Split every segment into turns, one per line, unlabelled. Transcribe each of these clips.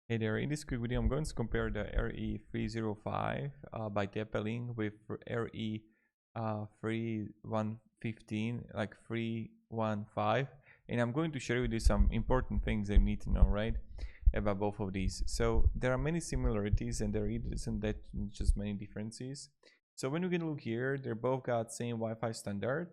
Hey there, in this quick video I'm going to compare the RE305 by Tepeling with RE315, like 315, and I'm going to share with you some important things that you need to know, right, about both of these. So there are many similarities and there isn't that just many differences. So when we can look here, they're both got same Wi-Fi standard,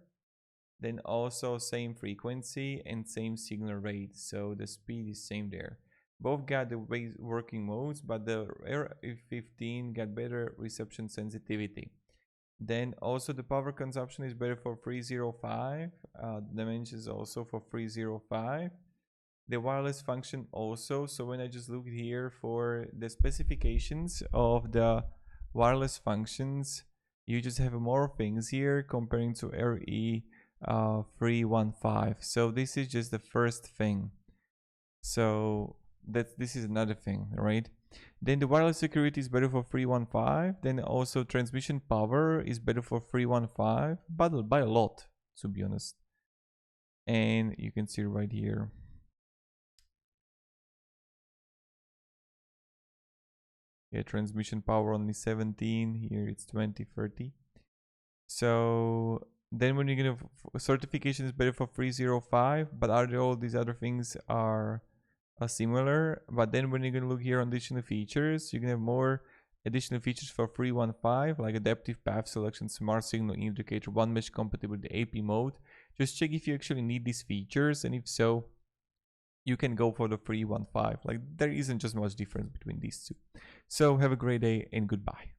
then also same frequency and same signal rate, so the speed is same there. Both got the working modes, but the RE15 got better reception sensitivity. Then also the power consumption is better for 305. The dimensions also for 305. The wireless function also. So when I just look here for the specifications of the wireless functions, you just have more things here comparing to RE315. So this is just the first thing. So this is another thing, right? Then the wireless security is better for 315. Then also transmission power is better for 315, but by a lot, to be honest. And you can see right here. Yeah, transmission power only 17. Here it's 20, 30. So then when you're gonna certification is better for 305, but all these other things are similar. But then when you're gonna look here on additional features, you can have more additional features for 315, like adaptive path selection, smart signal indicator, one mesh compatible with the AP mode. Just check if you actually need these features, and if so, you can go for the 315. Like there isn't just much difference between these two. So have a great day and goodbye.